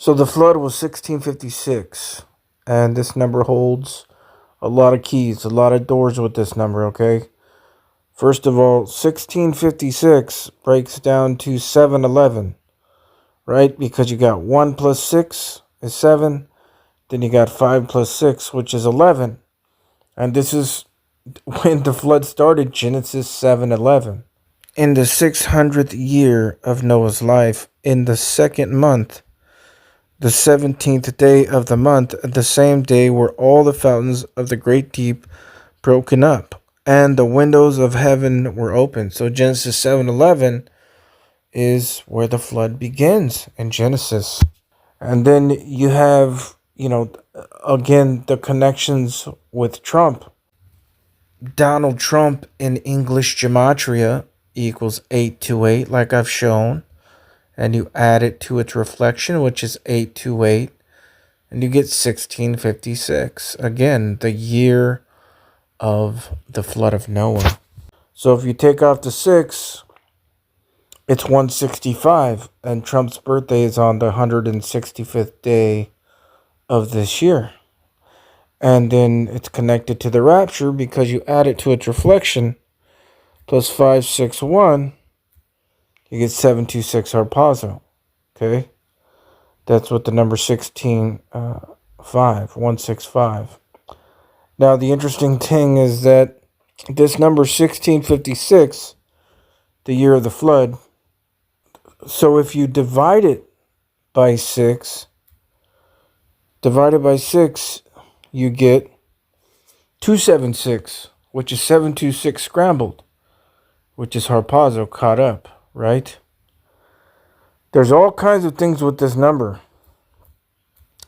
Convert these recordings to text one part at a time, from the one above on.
So the flood was 1656, and this number holds a lot of keys, a lot of doors with this number, okay? First of all, 1656 breaks down to 711, right? Because you got 1 plus 6 is 7, then you got 5 plus 6, which is 11. And this is when the flood started, Genesis 7:11. In the 600th year of Noah's life, in the second month, the 17th day of the month, the same day were all the fountains of the great deep broken up, and the windows of heaven were opened. So Genesis 7:11 is where the flood begins in Genesis. And then you have, again, the connections with Trump. Donald Trump in English Gematria equals 828, like I've shown. And you add it to its reflection, which is 828, and you get 1656. Again, the year of the flood of Noah. So if you take off the 6, it's 165, and Trump's birthday is on the 165th day of this year. And then it's connected to the rapture because you add it to its reflection, plus 561, you get 726 harpazo. Okay? That's what the number 165. Now, the interesting thing is that this number 1656, the year of the flood, so if you divide it by 6, you get 276, which is 726 scrambled, which is harpazo caught up, right? There's all kinds of things with this number,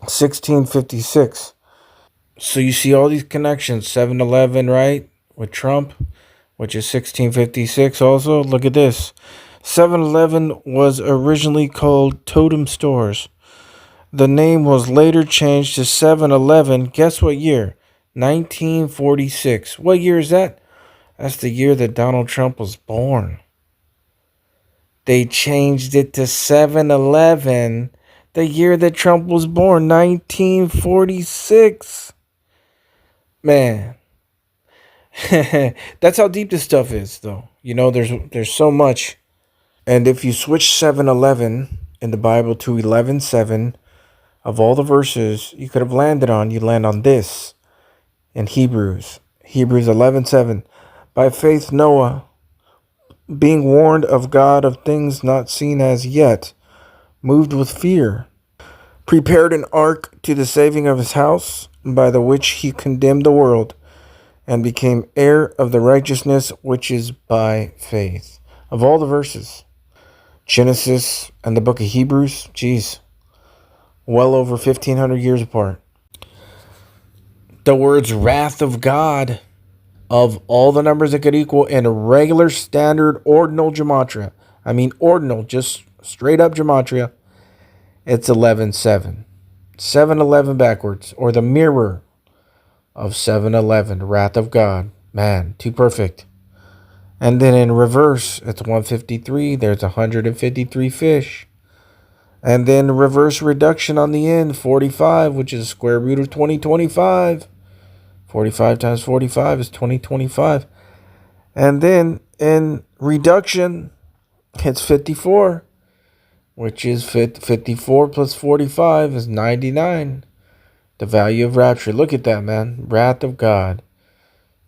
1656. So you see all these connections, 7-Eleven, right, with Trump, which is 1656 also. Look at this. 7-Eleven was originally called Totem Stores. The name was later changed to 7-Eleven. Guess what year? 1946. What year is that? That's the year that Donald Trump was born. They changed it to 7-Eleven the year that Trump was born, 1946. Man. That's how deep this stuff is, though. There's so much. And if you switch 7-Eleven in the Bible to 11:7, of all the verses you could have landed on, you land on this in Hebrews 11:7. By faith Noah, being warned of God of things not seen as yet, moved with fear, prepared an ark to the saving of his house, by the which he condemned the world, and became heir of the righteousness which is by faith. Of all the verses, Genesis and the book of Hebrews, well over 1,500 years apart. The words wrath of God, of all the numbers that could equal in regular standard ordinal gematria, I mean ordinal, just straight up gematria, it's 11:7. 7-Eleven backwards, or the mirror of 7-Eleven, wrath of God. Man, too perfect. And then in reverse, it's 153. There's 153 fish. And then reverse reduction on the end, 45, which is square root of 2025. 45 times 45 is 2025. And then in reduction, it's 54, which is 54 plus 45 is 99. The value of rapture. Look at that, man. Wrath of God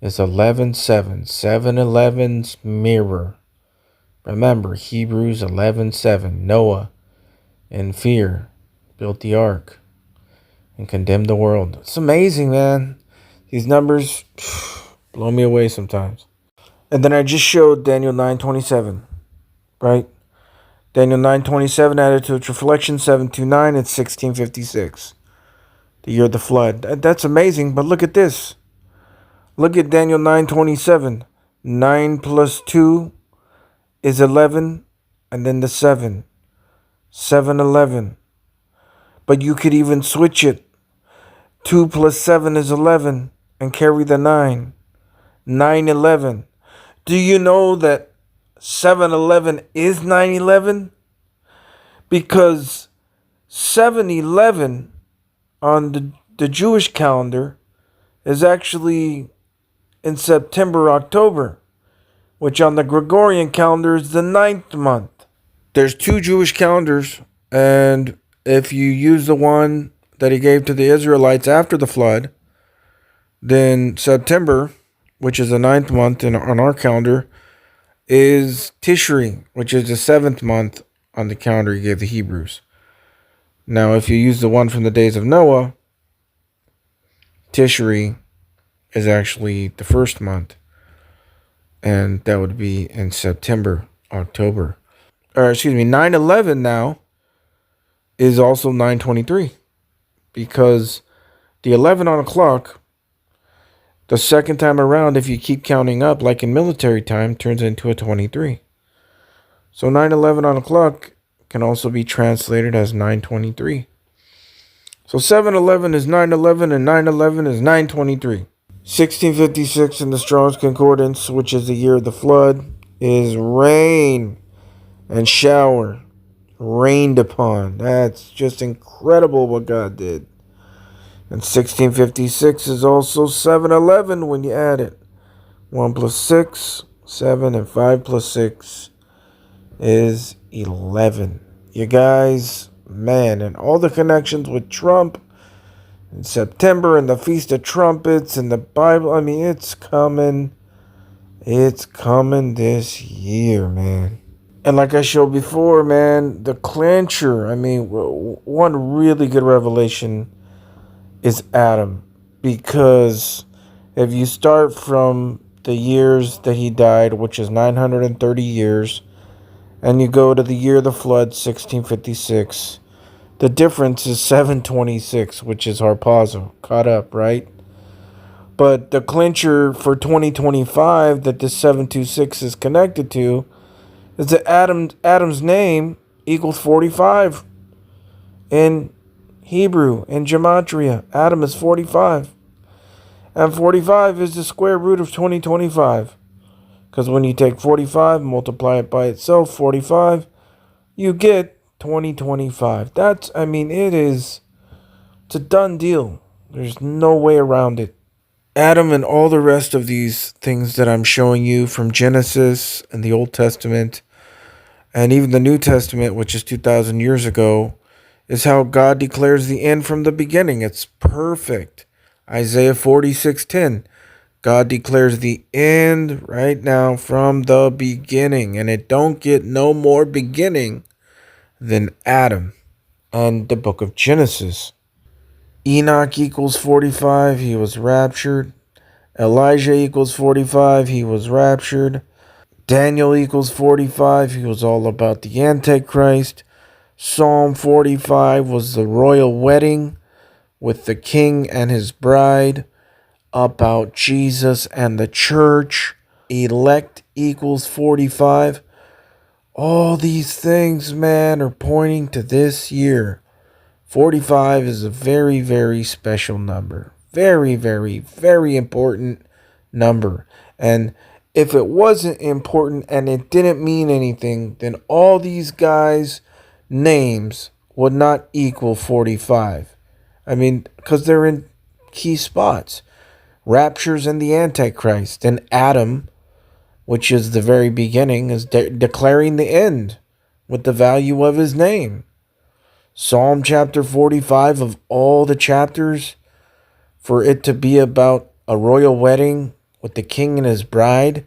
is 11:7. 7-Eleven's mirror. Remember, Hebrews 11:7. Noah, in fear, built the ark and condemned the world. It's amazing, man. These numbers blow me away sometimes. And then I just showed Daniel 9:27, right? Daniel 9:27 added to its reflection 729. It's 1656, the year of the flood. That's amazing. But look at this. Look at Daniel 9:27. 9 plus 2 is 11, and then the 7. 7-Eleven. But you could even switch it. 2 plus 7 is 11, and carry the 9. 9-11. Do you know that 7-Eleven is 9-11? Because 7/11 on the Jewish calendar is actually in September, October, which on the Gregorian calendar is the ninth month. There's two Jewish calendars, and if you use the one that he gave to the Israelites after the flood, then September, which is the ninth month on our calendar, is Tishri, which is the seventh month on the calendar he gave the Hebrews. Now, if you use the one from the days of Noah, Tishri is actually the first month, and that would be in September, October. Or excuse me, 9/11 now is also 9/23 because the 11 on a clock, the second time around, if you keep counting up like in military time, turns into a 23. So 9/11 on a clock can also be translated as 9/23. So 7/11 is 9/11 and 9/11 is 9/23. 1656 in the Strong's Concordance, which is the year of the flood, is rain and shower rained upon. That's just incredible what God did. And 1656 is also 7/11 when you add it. 1 plus 6, 7, and 5 plus 6 is 11. You guys, man, and all the connections with Trump in September and the Feast of Trumpets and the Bible. I mean, it's coming. It's coming this year, man. And like I showed before, man, the clincher. I mean, one really good revelation is Adam. Because if you start from the years that he died, which is 930 years, and you go to the year of the flood, 1656, the difference is 726, which is harpazo, caught up, right? But the clincher for 2025 that this 726 is connected to is that Adam's name equals 45 in Hebrew, in Gematria. Adam is 45. And 45 is the square root of 2025. Because when you take 45, multiply it by itself, 45, you get 2025. It's a done deal. There's no way around it. Adam and all the rest of these things that I'm showing you from Genesis and the Old Testament and even the New Testament, which is 2,000 years ago, is how God declares the end from the beginning. It's perfect. Isaiah 46:10. God declares the end right now from the beginning, and it don't get no more beginning than Adam and the book of Genesis. Enoch equals 45, he was raptured. Elijah equals 45, he was raptured. Daniel equals 45, he was all about the Antichrist. Psalm 45 was the royal wedding with the king and his bride, about Jesus and the church. Elect equals 45. All these things, man, are pointing to this year. 45 is a very, very special number. Very, very, very important number. And if it wasn't important and it didn't mean anything, then all these guys' names would not equal 45. I mean, because they're in key spots. Rapture's in the Antichrist. And Adam, which is the very beginning, is declaring the end with the value of his name. Psalm chapter 45, of all the chapters, for it to be about a royal wedding with the king and his bride,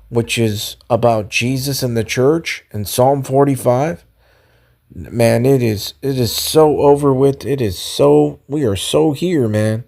which is about Jesus and the church, in Psalm 45, man, it is so over with. We are so here, man.